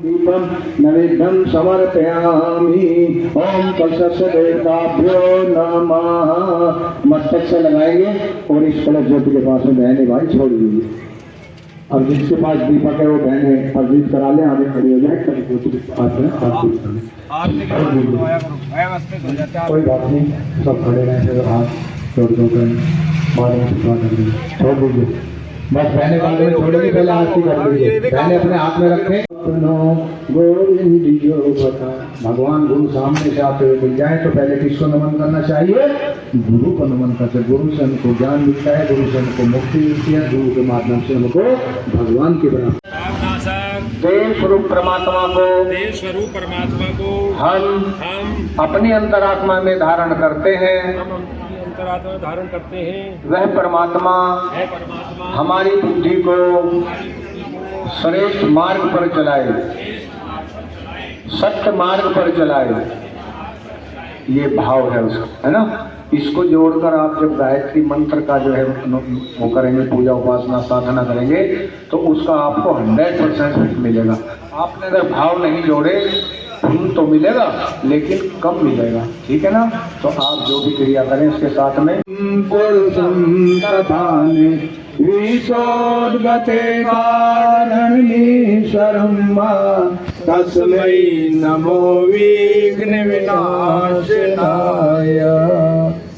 दीपम नैवेद्यम समर्पयामि। ओम कलशस्य देवताभ्यो नमः। मस्तक से लगाएंगे और इस कलश ज्योति के पास में बहने भाई छोड़ दीजिए। अब जिसके पास दीपक है वो बहने अर्जित करा ले, आगे खड़ी हो जाए, कलश ज्योति के पास में कोई बात नहीं, सब खड़े रहे, हाथ जोड़ दो छोड़ दीजिए। बस बहने कांधे में छोड़ेगी, पहले आरती कर दीजिए, पहले अपने हाथ में रखें। भगवान गुरु सामने से आते हुए मिल जाए तो पहले किसको नमन करना चाहिए? गुरु को नमन करते। गुरु से हमको ज्ञान मिलता है, गुरु से हमको मुक्ति मिलती है, गुरु के माध्यम से हमको भगवान के बराबर देव स्वरूप परमात्मा को हम अपनी अंतरात्मा में धारण करते हैं। धारण करते हैं। वह परमात्मा हमारी बुद्धि को श्रेष्ठ मार्ग पर चलाए, सत्य मार्ग पर चलाए। ये भाव है उसका, है ना। इसको जोड़कर आप जब गायत्री मंत्र का जो है वो करेंगे, पूजा उपासना साधना करेंगे, तो उसका आपको 100% मिलेगा। आपने अगर भाव नहीं जोड़े तो मिलेगा लेकिन कम मिलेगा, ठीक है ना। तो आप जो भी क्रिया करें उसके साथ में तस्मै नमो विघ्न विनाशनाय।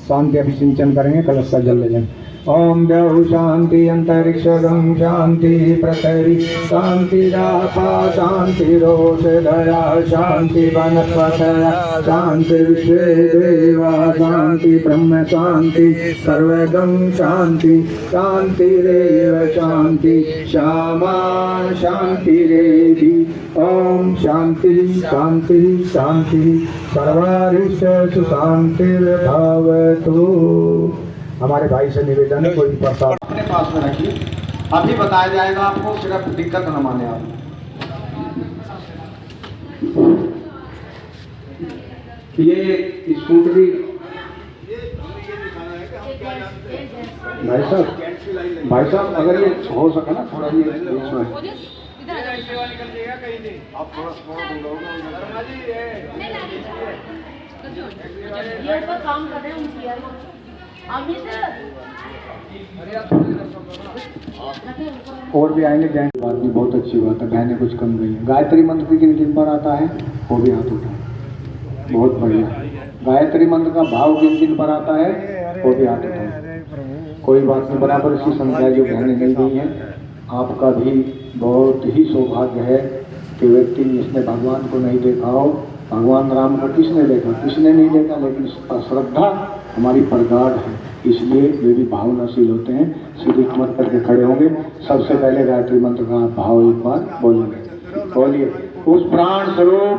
शांति अभिसिंचन करेंगे, कलश का जल ले जाएं। ओम देव शांति अंतरिक्षगम शांति पृथ्वी शांतिरापा शांतिरोषधया शांति वनस्पतया शांति विश्वेदेवा शांति ब्रह्म शांति सर्वगम शांति शांतिरेव शांति श्यामा शांतिरेधि। ओम शांति शांति शांति सर्वारिष्ट शांतिर्भवतु। हमारे भाई से निवेदन है, कोई प्रसाद अपने पास में रखिए। अभी बताया जाएगा आपको, सिर्फ दिक्कत न माने आप। ये स्कूटरी भाई साहब अगर ये हो सके ना थोड़ा ये बीच में आप थोड़ा काम कर रहे हैं और भी आएंगे जाएंगे। बात भी बहुत अच्छी बात है, बहनें कुछ कम गई है। गायत्री मंत्र की किन किन पर आता है वो भी हाथ उठाए, बहुत बढ़िया। गायत्री मंत्र का भाव किन किन पर आता है वो भी हाथ उठाए। कोई बात नहीं, बराबर इसकी संख्या जो बहनें नहीं गई हैं। आपका भी बहुत ही सौभाग्य है कि व्यक्ति जिसने भगवान को नहीं देखा हो। भगवान राम को किसने देखा? किसने नहीं देखा, लेकिन श्रद्धा हमारी प्रगाढ़ है, इसलिए वे भी भावनाशील होते हैं। सीधी कमर करके खड़े होंगे। सबसे पहले गायत्री मंत्र का भाव एक बार बोलेंगे। बोलिए। उस प्राण स्वरूप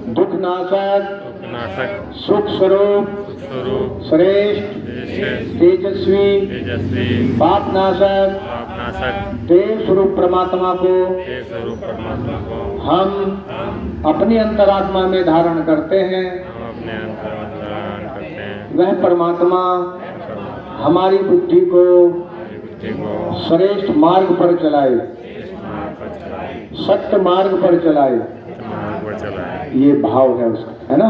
दुख नाशक सुख स्वरूप श्रेष्ठ तेजस्वी पाप नाशक देव स्वरूप परमात्मा को हम अपनी अंतरात्मा में धारण करते हैं। वह परमात्मा हमारी बुद्धि को श्रेष्ठ मार्ग पर चलाए, सत्य मार्ग पर चलाए। ये भाव है उसका, है ना।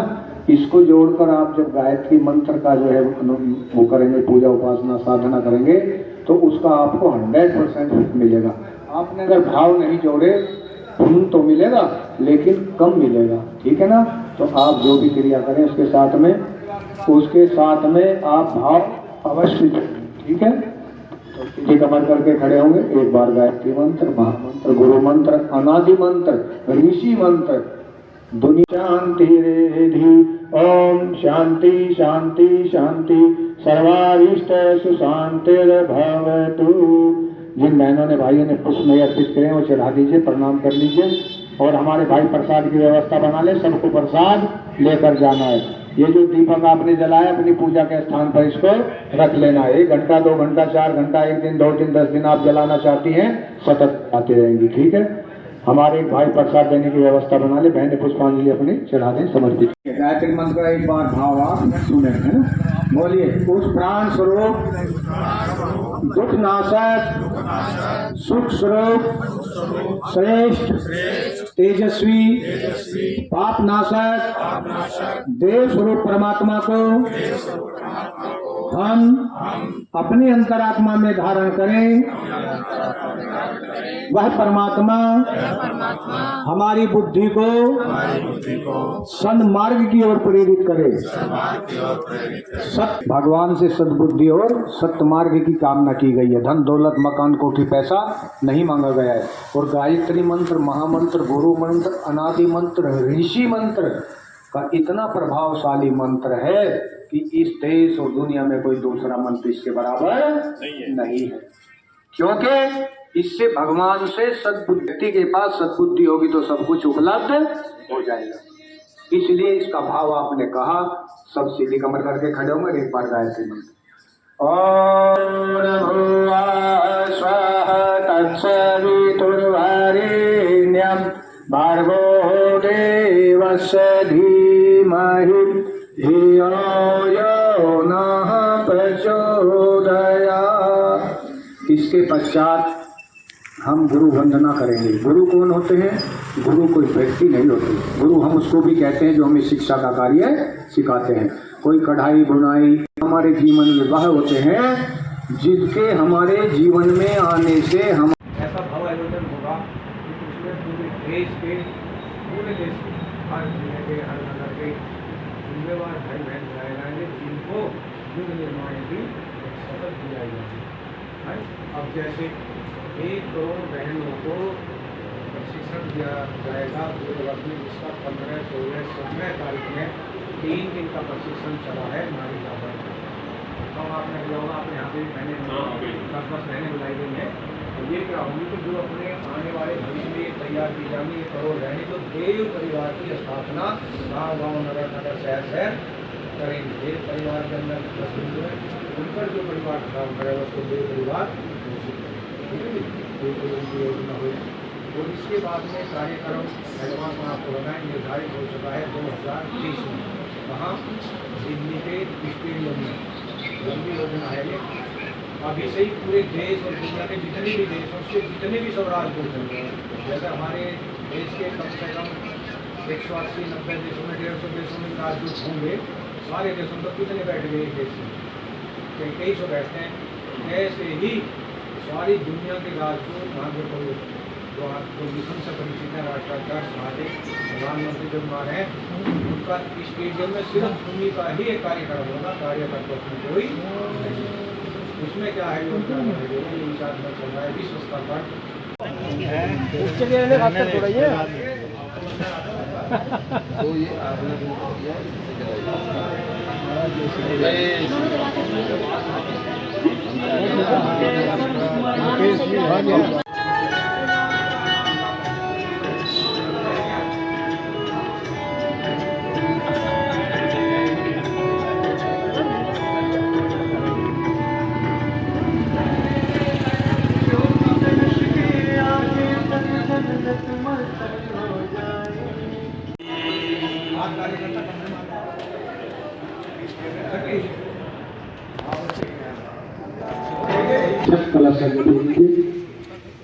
इसको जोड़कर आप जब गायत्री मंत्र का जो है वो करेंगे, पूजा उपासना साधना करेंगे, तो उसका आपको 100% मिलेगा। आपने अगर भाव नहीं जोड़े तो मिलेगा लेकिन कम मिलेगा, ठीक है ना। तो आप जो भी क्रिया करें उसके साथ में आप भाव अवश्य जोड़ें, ठीक है। तो कमर करके खड़े होंगे। एक बार गायत्री मंत्र, महामंत्र, गुरु मंत्र, अनादि मंत्र, ऋषि मंत्र, दुनिया शांति रेधि। ओम शांति शांति शांति सर्वारिष्ट सुशांतिर्भवतु। जिन बहनों ने भाइयों ने पुष्प नहीं अर्पित करे वो चढ़ा दीजिए, प्रणाम कर लीजिए। और हमारे भाई प्रसाद की व्यवस्था बना ले, सबको प्रसाद लेकर जाना है। ये जो दीपक आपने जलाया अपनी पूजा के स्थान पर इसको रख लेना है। 1 घंटा 2 घंटा 4 घंटा 1 दिन 2 दिन 10 दिन आप जलाना चाहती हैं, सतत आती रहेंगी, ठीक है। हमारे भाई प्रसाद देने की व्यवस्था बना ले, बहने पुष्पांजलि अपनी चढ़ा दें, समर्पित। गायत्री मंत्र का एक बार भाव आप सुने, है ना। बोलिए। उस प्राण स्वरूप दुख नाशक सुख स्वरूप श्रेष्ठ तेजस्वी पाप नाशक देव स्वरूप परमात्मा को हम अपने अंतरात्मा में धारण करें। वह परमात्मा हमारी बुद्धि को सन्मार्ग की ओर प्रेरित करे। सत भगवान से सद्बुद्धि और सत्य मार्ग की कामना की गई है। धन दौलत मकान कोठी पैसा नहीं मांगा गया है। और गायत्री मंत्र, महामंत्र, गुरु मंत्र, अनादि मंत्र, ऋषि मंत्र का इतना प्रभावशाली मंत्र है कि इस देश और दुनिया में कोई दूसरा मंत्र इसके बराबर नहीं है। क्योंकि इससे भगवान से सद्बुद्धि, व्यक्ति के पास सद्बुद्धि होगी तो सब कुछ उपलब्ध हो जाएगा। इसलिए इसका भाव आपने कहा। सब सीधी कमर करके खड़े होंगे, एक बार गायत्री मंत्र। ओम भुवः स्वः तत्सवितुर्वरेण्यं भर्गो देवस्य धीमहि धियो यो नः प्रचोदयात्। इसके पश्चात हम गुरु वंदना करेंगे। गुरु कौन होते हैं? गुरु कोई व्यक्ति नहीं होते। गुरु हम उसको भी कहते हैं जो हमें शिक्षा का कार्य सिखाते हैं। कोई कढ़ाई बुनाई हमारे जीवन में वह होते हैं जिनके हमारे जीवन में आने से हम ऐसा भाव आयोजन होगा कि उसमें पूरे देश के हर जिले के, हर नगर के जिम्मेवार भाई बहन लगाए जाएंगे जिनको युग निर्माण की शपथ दिलाई जाएगी। अब जैसे 1 करोड़ बहनों को प्रशिक्षण दिया जाएगा पूरे वर्ष में, जिसका 15, 16, 17 तारीख में 3 दिन का प्रशिक्षण चला है नारी जागरण। तो आपने दिया होगा, आपने यहाँ पे मैंने 10 महीने बुलाई गई हैं। तो ये क्या होंगी कि जो अपने आने वाले भविष्य में तैयार की जाएंगी 1 करोड़ रहने तो देव परिवार की स्थापना गाँव गाँव नगर नगर शहर शहर करेंगे। देव परिवार के अंदर 10 बिंदु है, उन पर जो परिवार काम करेगा उसको देव परिवार योजना हुई। और इसके बाद में कार्यक्रम एडवांस में आपको बताएं निर्धारित हो चुका है 2030 में। वहाँ दिल्ली के स्टेडियम में लंबी योजना है ये। अभी से ही पूरे देश और दुनिया के जितने भी देश हैं उसके जितने भी स्वराज बोल रहे हैं, जैसे हमारे देश के कम से कम 180-90 देशों में 150 देशों में राजदूत होंगे। सारे देशों में कितने बैठ गए एक देश में? 2300 बैठते हैं। ऐसे ही सारी दुनिया के राजदूत वहाँ के जो मिशन से परिचित है, राष्ट्राध्यक्ष महादेव प्रधानमंत्री जो हमारे हैं, उनका स्टेडियम में सिर्फ उन्हीं का ही एक कार्यक्रम होगा। कार्यकर्ता कोई उसमें क्या है योजना विचार में चल रहा है विश्व स्तर पर।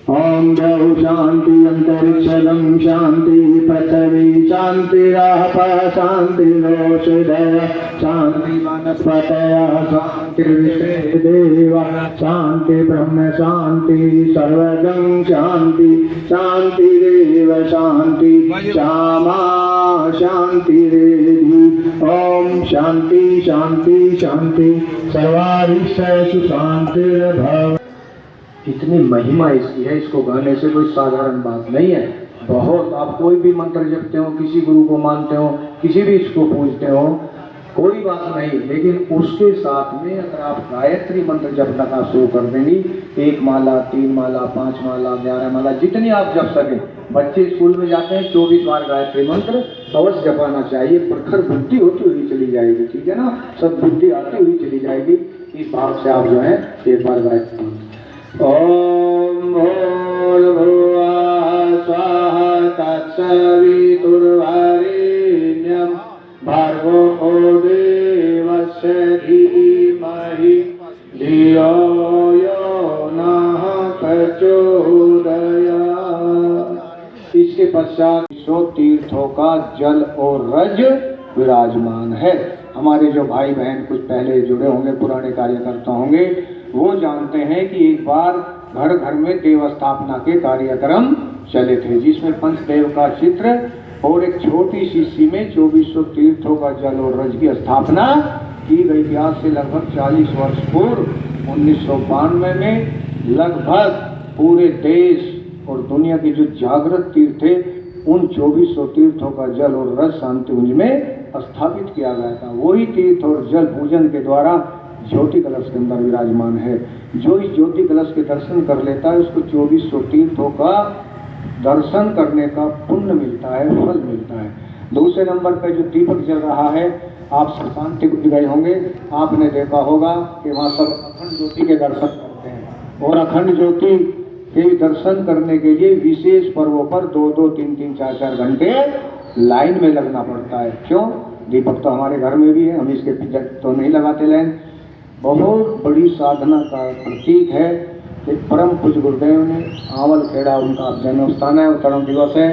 ओम द्यौ शांति अंतरिक्षं शांति पृथ्वी शांतिराप शांतिरोषधय शांति वनस्पतयः शांतिर्विश्वेदेव शांति ब्रह्म शांति सर्वगं शांति शांतिरेव शांति श्यामा शांतिरेधि। ओम शांति शांति शांति सर्वारिष्टेषु शांतिर्भव। इतनी महिमा इसकी है, इसको गाने से कोई साधारण बात नहीं है। बहुत आप कोई भी मंत्र जपते हो, किसी गुरु को मानते हो, किसी भी इसको पूजते हो, कोई बात नहीं, लेकिन उसके साथ में अगर आप गायत्री मंत्र जपना का शुरू कर देंगी, 1 माला 3 माला 5 माला 11 माला जितनी आप जप सकें। बच्चे स्कूल में जाते हैं 24 बार गायत्री मंत्र अवश्य जपाना चाहिए। प्रखर बुद्धि होती हुई चली जाएगी, ठीक है ना, सब बुद्धि आती हुई चली जाएगी। इस भाव से आप जो है 1 बार गायत्री मंत्र ओम भूर्भुवः स्वः तत्सवितुर्वरेण्यं भर्गो देवस्य धीमहि धियो यो नः प्रचोदयात्। इसके पश्चात पश्चात 100 तीर्थों का जल और रज विराजमान है। हमारे जो भाई बहन कुछ पहले जुड़े होंगे, पुराने कार्यकर्ता होंगे, वो जानते हैं कि एक बार घर घर में देव स्थापना के कार्यक्रम चले थे, जिसमें पंचदेव का चित्र और एक छोटी सी शीशी में 2400 तीर्थों का जल और रज की स्थापना की गई थी। आज से लगभग 40 वर्ष पूर्व 1992 में लगभग पूरे देश और दुनिया के जो जागृत तीर्थ थे, उन 2400 तीर्थों का जल और रज शांतिकुंज में स्थापित किया गया था। वही तीर्थ और जल पूजन के द्वारा ज्योति कलश के अंदर विराजमान है। जो इस ज्योति कलश के दर्शन कर लेता है, उसको 2400 तीर्थों का दर्शन करने का पुण्य मिलता है, फल मिलता है। दूसरे नंबर पर जो दीपक जल रहा है, आप शांतिकुंज गए होंगे, आपने देखा होगा कि वहाँ सब अखंड ज्योति के दर्शन करते हैं, और अखंड ज्योति के दर्शन करने के लिए विशेष पर्वों पर 2-2, 3-3, 4-4 घंटे लाइन में लगना पड़ता है। क्यों? दीपक तो हमारे घर में भी है, हम इसके पीछे तो नहीं लगाते लाइन। बहुत बड़ी साधना का प्रतीक है कि परम पूज्य गुरुदेव ने आंवल खेड़ा, उनका जन्म स्थान है, अवतरण दिवस है,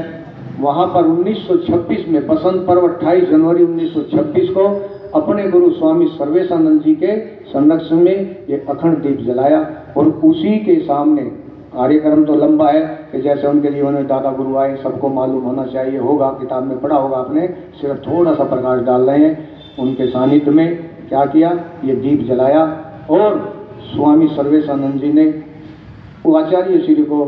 वहाँ पर 1926 में बसंत पर्व 28 जनवरी 1926 को अपने गुरु स्वामी सर्वेशानंद जी के संरक्षण में ये अखंड दीप जलाया। और उसी के सामने कार्यक्रम तो लंबा है कि जैसे उनके जीवन में दादा गुरु आए, सबको मालूम होना चाहिए, होगा, किताब में पढ़ा होगा आपने, सिर्फ थोड़ा सा प्रकाश डाल रहे हैं। उनके सानिध्य में क्या किया, ये दीप जलाया और स्वामी सर्वेशानंद जी ने आचार्य श्री को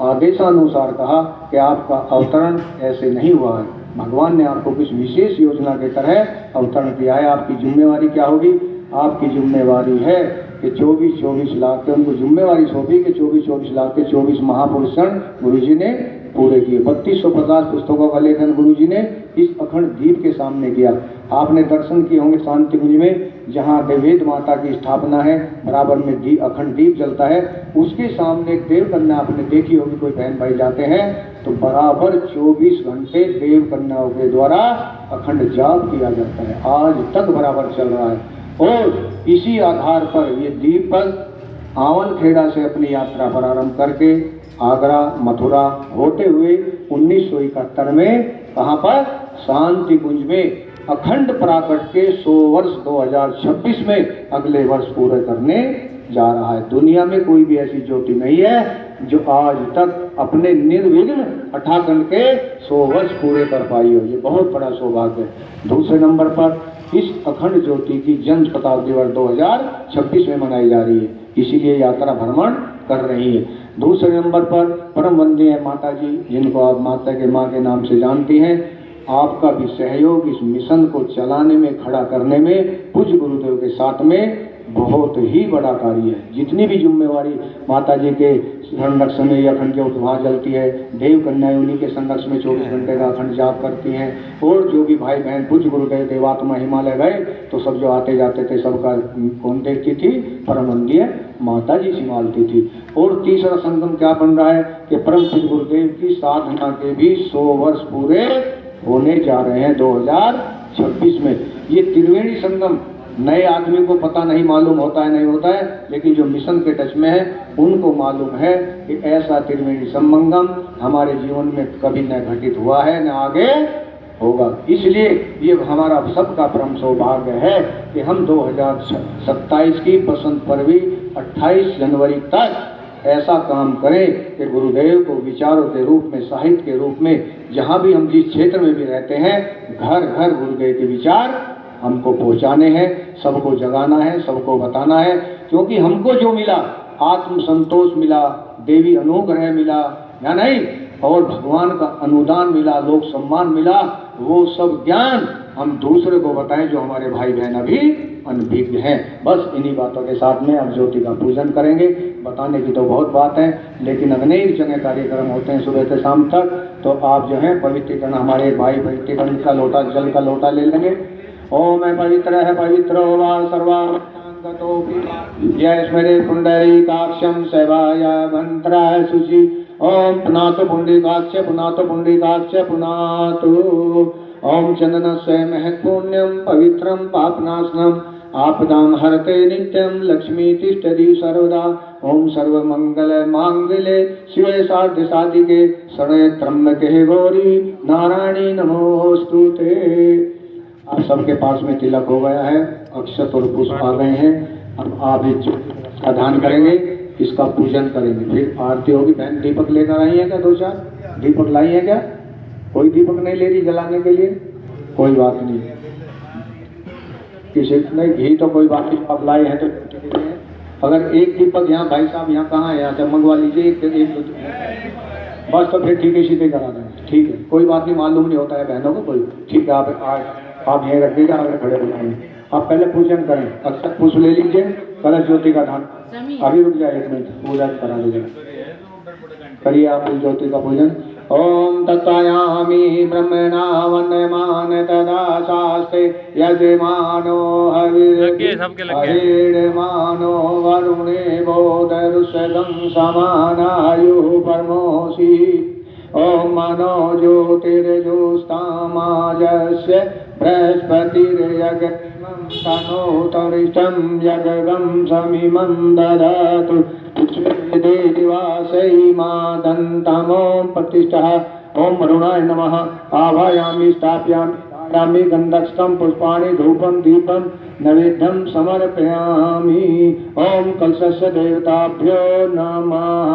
आदेशानुसार कहा कि आपका अवतरण ऐसे नहीं हुआ है, भगवान ने आपको कुछ विशेष योजना के तरह अवतरण किया है। आपकी जिम्मेवारी क्या होगी? आपकी जिम्मेवारी है कि 24-24 लाख के उनको जिम्मेवारी सौंपी कि 24-24 लाख के 24 महापुरुषण गुरु जी ने पूरे किए। 3250 पुस्तकों का लेखन गुरु जी ने इस अखंड दीप के सामने किया। आपने दर्शन किए होंगे शांतिकुंज में, जहाँ देवेद माता की स्थापना है, बराबर में अखंड दीप जलता है, उसके सामने एक देव कन्या आपने देखी होगी, कोई बहन भाई जाते हैं तो बराबर 24 घंटे देव कन्याओं के द्वारा अखंड जाप किया जाता है, आज तक बराबर चल रहा है। और इसी आधार पर ये दीपक आंवल खेड़ा से अपनी यात्रा प्रारंभ करके आगरा, मथुरा होते हुए 1971 में कहाँ पर, शांतिकुंज में अखंड प्राकट के 100 वर्ष 2026 में अगले वर्ष पूरे करने जा रहा है। दुनिया में कोई भी ऐसी ज्योति नहीं है जो आज तक अपने निर्विघ्न अठाखंड के 100 वर्ष पूरे कर पाई हो। ये बहुत बड़ा सौभाग्य है। दूसरे नंबर पर इस अखंड ज्योति की जन्म शताब्दी वर्ष 2026 में मनाई जा रही है, इसीलिए यात्रा भ्रमण कर रही है। दूसरे नंबर पर परम वंदनीय माता जी, जिनको आप माता के माँ के नाम से जानती हैं, आपका भी सहयोग इस मिशन को चलाने में, खड़ा करने में, पूज्य गुरुदेव के साथ में बहुत ही बड़ा कार्य है। जितनी भी जिम्मेवारी माता जी के संरक्षण में अखंड ज्योति वहाँ जलती है, देव कन्याएं उन्हीं के संरक्षण में 24 घंटे का अखंड जाप करती हैं, और जो भी भाई बहन पूज्य गुरुदेव देवात्मा हिमालय गए तो सब जो आते जाते थे सबका कौन देखती थी, परम वंदनीय माता जी संभालती थी। और तीसरा संगम क्या बन रहा है कि परम पूज्य गुरुदेव की साधना के भी 100 वर्ष पूरे होने जा रहे हैं 2026 में। ये त्रिवेणी संगम नए आदमी को पता नहीं, मालूम होता है नहीं होता है, लेकिन जो मिशन के टच में है उनको मालूम है कि ऐसा त्रिवेणी संगम हमारे जीवन में कभी न घटित हुआ है, न आगे होगा। इसलिए ये हमारा सबका परम सौभाग्य है कि हम 2027 की बसंत पर्वी 28 जनवरी तक ऐसा काम करें कि गुरुदेव को विचारों के रूप में, साहित्य के रूप में, जहाँ भी हम जिस क्षेत्र में भी रहते हैं, घर घर गुरुदेव के विचार हमको पहुँचाने हैं, सबको जगाना है, सबको बताना है। क्योंकि हमको जो मिला, आत्म संतोष मिला, देवी अनुग्रह मिला या नहीं, और भगवान का अनुदान मिला, लोक सम्मान मिला, वो सब ज्ञान हम दूसरे को बताएं जो हमारे भाई बहन अभी अनभिज्ञ हैं। बस इन्हीं बातों के साथ में अब ज्योति का पूजन करेंगे। बताने की तो बहुत बात है, लेकिन अनेक जगह कार्यक्रम होते हैं सुबह से शाम तक, तो आप जो है पवित्रीकरण, हमारे भाई पवित्रीकरण का लोटा, जल का लोटा ले लेंगे। ओम पवित्र है पवित्र होवा सर्वांगतोपि जय स्मरे पुंडरीकाक्षं सेवाय मंत्राय शुचि। ओम पुनातु पुंडरीकाक्ष पुनातु पुंडरीकाक्ष पुनातु। ओम चंदनस्य महत्पुण्यं पवित्रं पापनाशनं आपदां हरते नित्यं लक्ष्मी तिष्ठति सर्वदा। ओम सर्वमंगल मांगल्ये शिवे साध्य साधिके शरण्ये त्र्यंबके गौरी नारायणी नमोस्तुते। आप सबके पास में तिलक हो गया है, अक्षत और पुष्प आ गए हैं। अब आप इसका दान करेंगे, इसका पूजन करेंगे, फिर आरती होगी। बहन दीपक लेकर आई है क्या? 2-4 दीपक लाई है क्या? कोई दीपक नहीं ले रही जलाने के लिए? कोई बात नहीं, किसी नहीं घी तो कोई बात नहीं, आप लाए हैं तो अगर एक दीपक यहाँ भाई साहब यहाँ कहाँ है, यहाँ से मंगवा लीजिए एक बस, तो फिर ठीक है, सीधे करा दें। ठीक है, कोई बात नहीं, मालूम नहीं होता है बहनों को कोई। ठीक है, आप यहीं रखिएगा, अगर खड़े हो जाएंगे। आप पहले पूजन करें, अक्षत पुष्प ले लीजिए, कलश ज्योति का दान। अभी रुक जाए 1 मिनट, पूजा करा लीजिएगा। करिए आप उस ज्योति का पूजन। ओम तत्त्वयामि ब्रह्मणा वन्दमान तदा शास्त्रे यजमानो हविर्मानो वरुणे बोधरुषदं समानायुः परमोषि। ओम मनो ज्योतिर्जुष्टामाजस्य बृहस्पतिर्यज्ञं तनोतरिष्ठं यज्ञं समिमं ददातु। देवासै मादन्तमों प्रतिष्ठः। ओम वरुणाय नमः। आवाहयामि स्थापयामि गन्धस्थं पुष्पाणि धूपं दीपं नैवेद्यं समर्पयामि। ओम कलशस्य देवताभ्यो नमः।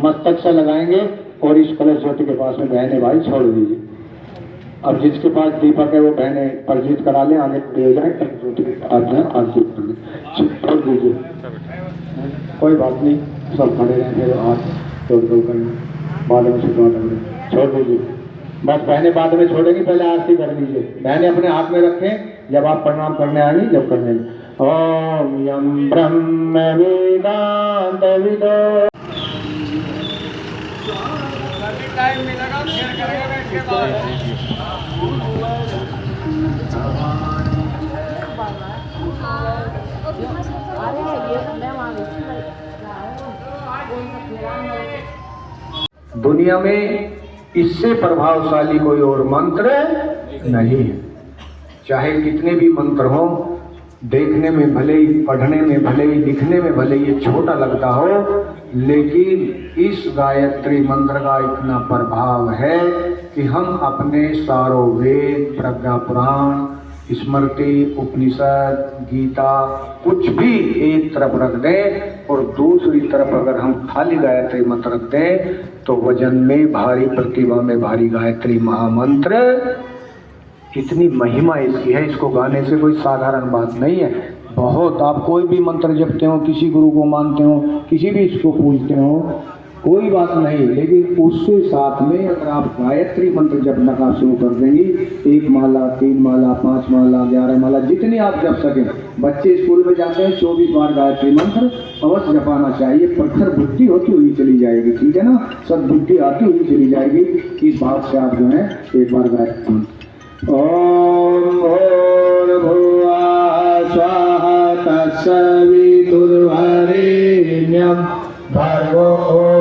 मस्तक से लगाएंगे और इस कलश ज्योति के पास में बहने भाई छोड़ दीजिए। अब जिसके पास दीपक है वो बहने परिचित करा लें, आगे खड़े हो जाए, ज्योति आरती कर दें, छोड़ दीजिए। कोई बात नहीं, सब खड़े रहें, फिर हाथ जोड़ करें, बाद में छोड़ दीजिए। बस बहने बाद में छोड़ेंगी, पहले आरती कर लीजिए। बहने अपने हाथ में रखें, जब आप प्रणाम करने आएंगी जब करने। ओम यम ब्रह्म वेदांत विदो। टाइम मिलेगा शेयर करेंगे बैठ के बाद। दुनिया में इससे प्रभावशाली कोई और मंत्र नहीं है। चाहे कितने भी मंत्र हो, देखने में भले ही, पढ़ने में भले ही, लिखने में भले ही ये छोटा लगता हो, लेकिन इस गायत्री मंत्र का इतना प्रभाव है कि हम अपने सारों वेद, प्रज्ञा पुराण, स्मृति, उपनिषद, गीता, कुछ भी एक तरफ रख दें और दूसरी तरफ अगर हम खाली गायत्री मंत्र रख दें तो वजन में भारी, प्रतिभा में भारी गायत्री महामंत्र, इतनी महिमा इसकी है, इसको गाने से कोई साधारण बात नहीं है। बहुत, आप कोई भी मंत्र जपते हो, किसी गुरु को मानते हो, किसी भी इसको पूजते हो, कोई बात नहीं, लेकिन उसके साथ में अगर आप गायत्री मंत्र जपना का शुरू कर देंगी, 1 माला, 3 माला, 5 माला, 11 माला, जितनी आप जप सकें। बच्चे स्कूल में जाते हैं, 24 बार गायत्री मंत्र अवश्य जपाना चाहिए। प्रखर बुद्धि होती हुई चली जाएगी, ठीक है ना, सद्बुद्धि आती हुई चली जाएगी। इस बात से आप जो है एक बार गायत्री मंत्र ओम भूर्भुवः स्वाहा तत्सवितुर्वरेण्यं भर्गो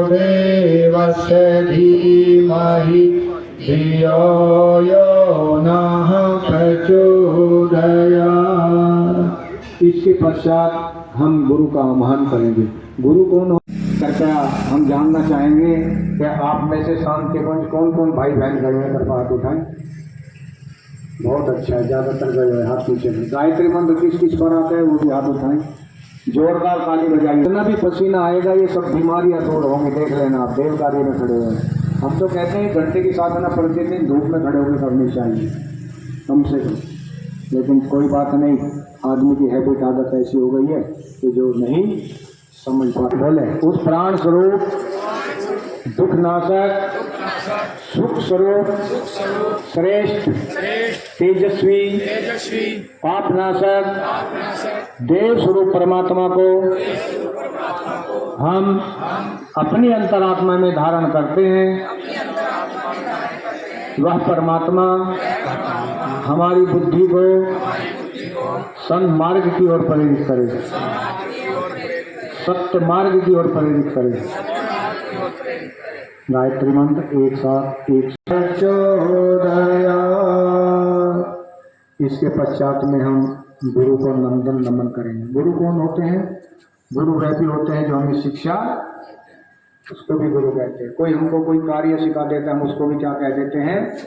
देवस्य धीमहि धियो यो नः प्रचोदयात्। इसके पश्चात हम गुरु का आह्वान करेंगे। गुरु कौन हो कृपया हम जानना चाहेंगे कि आप में से शांतिकुंज कौन कौन भाई बहन गए हैं, कृपया हाथ उठाएं। बहुत अच्छा है, ज्यादातर गए हैं, हाथ पीछे में। गायत्री मंत्र किस किस पर आता है वो भी हाथ उठाएं, जोरदार ताली बजाइए। जितना भी पसीना आएगा ये सब बीमारियां दूर होंगी, देख लेना आप। देव कार्य में खड़े हुए हैं, हम तो कहते हैं घंटे की साधना प्रतिदिन धूप में खड़े होकर करनी चाहिए कम से कम, लेकिन कोई बात नहीं, आदमी की हैबिट, आदत ऐसी हो गई है कि जो नहीं समझ पाते। बोले उस प्राण स्वरूप, दुख नाशक, सुख स्वरूप, श्रेष्ठ, तेजस्वी, पाप नाशक, देव स्वरूप परमात्मा को हम अपनी अंतरात्मा में धारण करते हैं। वह परमात्मा हमारी बुद्धि को सन्मार्ग की ओर प्रेरित करे, सत्य मार्ग की ओर प्रेरित करे। गायत्री मंत्र एक साथ, एक प्रचोदयात्। इसके पश्चात में हम गुरु को नंदन नमन करेंगे। गुरु कौन होते हैं? गुरु वैसे होते हैं जो हमें शिक्षा, उसको भी गुरु कहते हैं। कोई हमको कोई कार्य सिखा देता है, हम उसको भी क्या कह देते हैं?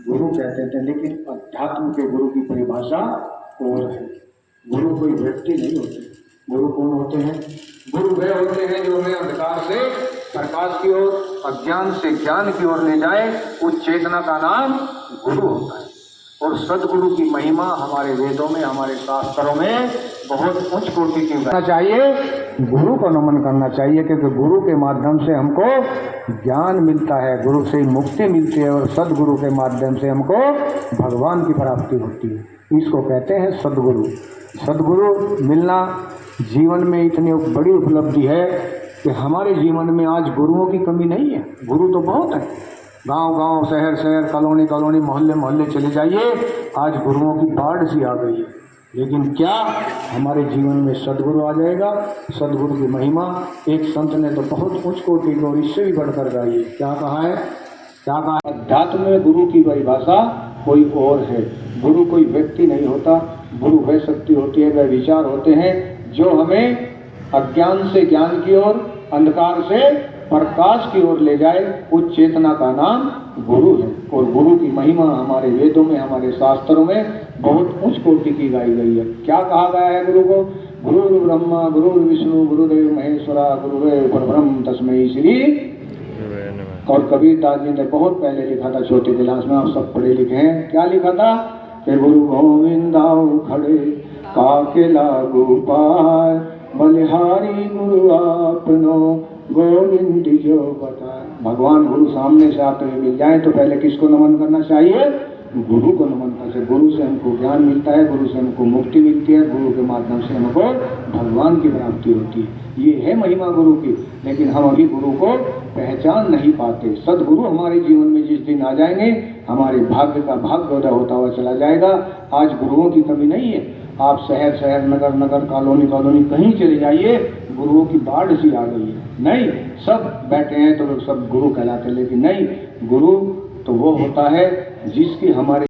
गुरु कहते हैं। लेकिन अध्यात्म के गुरु की परिभाषा और है। गुरु कोई व्यक्ति नहीं होते। गुरु कौन होते हैं? गुरु वे होते हैं जो हमें अंधकार से प्रकाश की ओर, अज्ञान से ज्ञान की ओर ले जाए। उस चेतना का नाम गुरु होता है। और सदगुरु की महिमा हमारे वेदों में, हमारे शास्त्रों में बहुत उच्च कोटि की करना चाहिए। गुरु को नमन करना चाहिए, क्योंकि गुरु के माध्यम से हमको ज्ञान मिलता है, गुरु से मुक्ति मिलती है, और सदगुरु के माध्यम से हमको भगवान की प्राप्ति होती है। इसको कहते हैं सदगुरु। सदगुरु मिलना जीवन में इतनी बड़ी उपलब्धि है कि हमारे जीवन में आज गुरुओं की कमी नहीं है। गुरु तो बहुत है। गांव-गांव, शहर-शहर, कॉलोनी-कॉलोनी, मोहल्ले-मोहल्ले चले जाइए, आज गुरुओं की बाढ़ सी आ गई है। लेकिन क्या हमारे जीवन में सदगुरु आ जाएगा? सदगुरु की महिमा एक संत ने तो बहुत उच्च कोटि को, इससे भी बढ़कर गाई है। क्या कहा है? क्या कहा? अध्यात्म में गुरु की परिभाषा कोई और है। गुरु कोई व्यक्ति नहीं होता। गुरु वह शक्ति होती है, वह विचार होते हैं जो हमें अज्ञान से ज्ञान की ओर, अंधकार से प्रकाश की ओर ले जाए। उस चेतना का नाम गुरु है। और गुरु की महिमा हमारे वेदों में, हमारे शास्त्रों में बहुत उच्च कोटि की गाई गई है। क्या कहा गया है गुरु को? गुरु ब्रह्मा गुरु विष्णु गुरुदेव महेश्वरा गुरुदेव परब्रह्म तस्मै श्री। और कबीरदास जी ने बहुत पहले लिखा था, छोटे क्लास में, आप सब पढ़े लिखे हैं। क्या लिखा था? कि गुरु गोविंदाऊ खड़े काके लागू पाय, बलिहारी गुरु आपनो गोविंद जो बताए। भगवान गुरु सामने से आते हुए मिल जाए तो पहले किसको नमन करना चाहिए? गुरु को नमन करना चाहिए। गुरु से हमको ज्ञान मिलता है, गुरु से हमको मुक्ति मिलती है, गुरु के माध्यम से हमको भगवान की प्राप्ति होती है। ये है महिमा गुरु की। लेकिन हम अभी गुरु को पहचान नहीं पाते। सदगुरु हमारे जीवन में जिस दिन आ जाएंगे, हमारे भाग्य का भाग्योदय होता हुआ चला जाएगा। आज गुरुओं की कमी नहीं है। आप शहर शहर, नगर नगर, कॉलोनी कॉलोनी, कहीं चले जाइए, गुरुओं की बाढ़ सी आ गई है। नहीं, सब बैठे हैं तो लोग सब गुरु कहलाते, लेकिन नहीं, गुरु तो वो होता है जिसकी हमारे